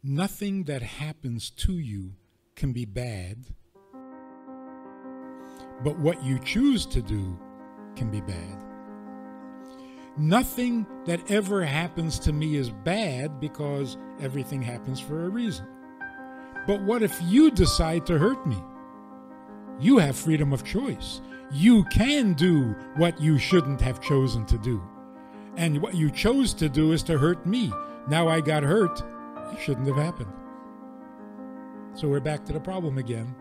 Nothing that happens to you can be bad, but what you choose to do can be bad. Nothing that ever happens to me is bad because everything happens for a reason. But what if you decide to hurt me? You have freedom of choice. You can do what you shouldn't have chosen to do. And what you chose to do is to hurt me. Now I got hurt. It shouldn't have happened. So we're back to the problem again.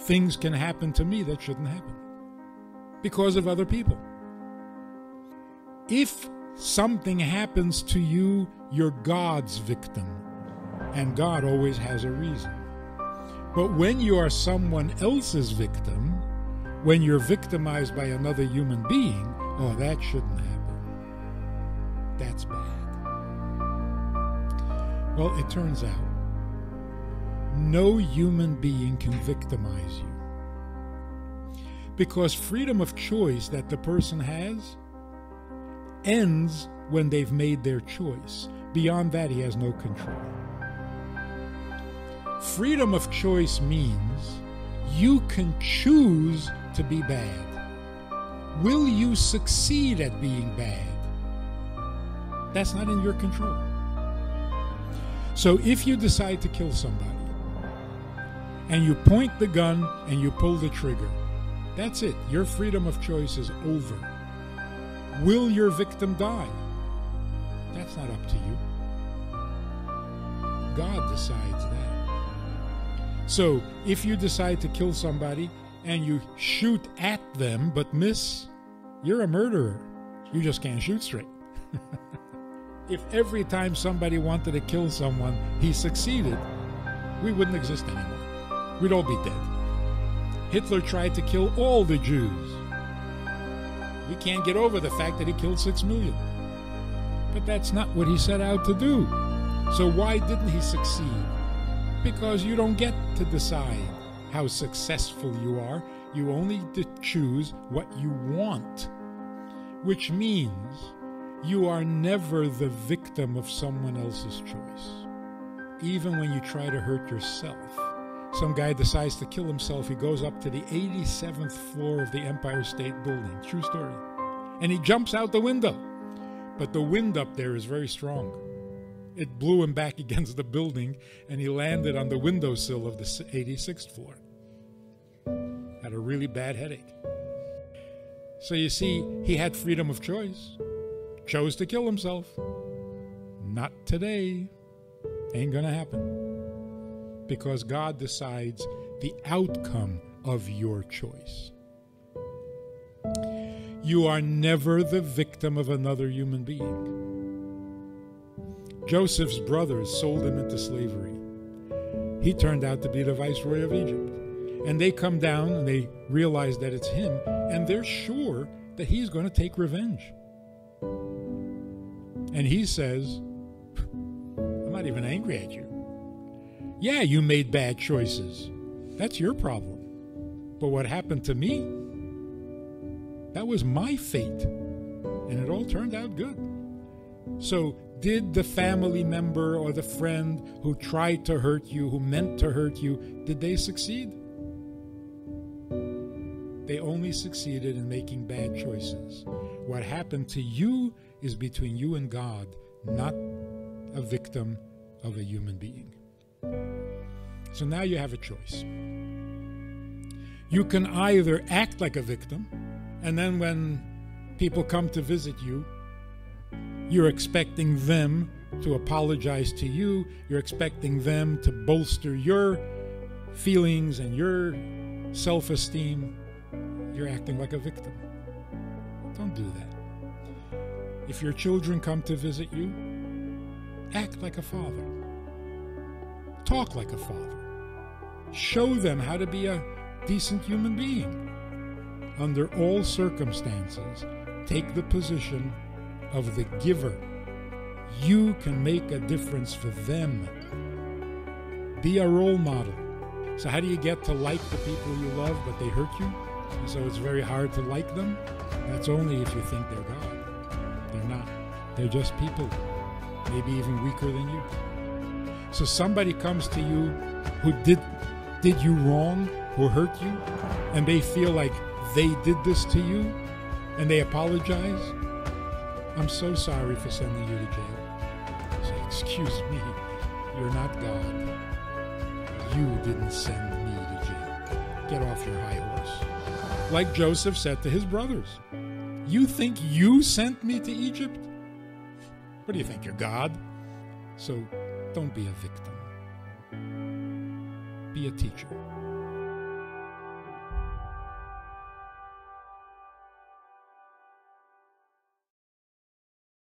Things can happen to me that shouldn't happen because of other people. If something happens to you, you're God's victim, and God always has a reason. But when you are someone else's victim, when you're victimized by another human being, oh, that shouldn't happen. That's bad. Well, it turns out no human being can victimize you, because freedom of choice that the person has ends when they've made their choice. Beyond that, he has no control. Freedom of choice means you can choose to be bad. Will you succeed at being bad? That's not in your control. So if you decide to kill somebody, and you point the gun and you pull the trigger, that's it. Your freedom of choice is over. Will your victim die? That's not up to you. God decides that. So if you decide to kill somebody and you shoot at them but miss, you're a murderer. You just can't shoot straight. If every time somebody wanted to kill someone, he succeeded, we wouldn't exist anymore. We'd all be dead. Hitler tried to kill all the Jews. We can't get over the fact that he killed 6 million. But that's not what he set out to do. So why didn't he succeed? Because you don't get to decide how successful you are. You only choose what you want, which means you are never the victim of someone else's choice. Even when you try to hurt yourself. Some guy decides to kill himself. He goes up to the 87th floor of the Empire State Building. True story. And he jumps out the window. But the wind up there is very strong. It blew him back against the building, and he landed on the windowsill of the 86th floor. Had a really bad headache. So you see, he had freedom of choice. Chose to kill himself. Not today. Ain't gonna happen. Because God decides the outcome of your choice. You are never the victim of another human being. Joseph's brothers sold him into slavery. He turned out to be the viceroy of Egypt. And they come down and they realize that it's him, and they're sure that he's going to take revenge. And he says, I'm not even angry at you. Yeah, you made bad choices. That's your problem. But what happened to me, that was my fate. And it all turned out good. So did the family member or the friend who tried to hurt you, who meant to hurt you, did they succeed? They only succeeded in making bad choices. What happened to you is between you and God, not a victim of a human being. So now you have a choice. You can either act like a victim, and then when people come to visit you, you're expecting them to apologize to you, you're expecting them to bolster your feelings and your self-esteem. You're acting like a victim. Don't do that. If your children come to visit you, act like a father. Talk like a father. Show them how to be a decent human being. Under all circumstances, take the position of the giver. You can make a difference for them. Be a role model. So how do you get to like the people you love but they hurt you? And so it's very hard to like them? That's only if you think they're God. They're not. They're just people, maybe even weaker than you. So somebody comes to you who did you wrong, who hurt you, and they feel like they did this to you, and they apologize. I'm so sorry for sending you to jail. Say, excuse me, you're not God. You didn't send me to jail. Get off your high horse. Like Joseph said to his brothers, you think you sent me to Egypt? What do you think, you're God? So don't be a victim. Be a teacher.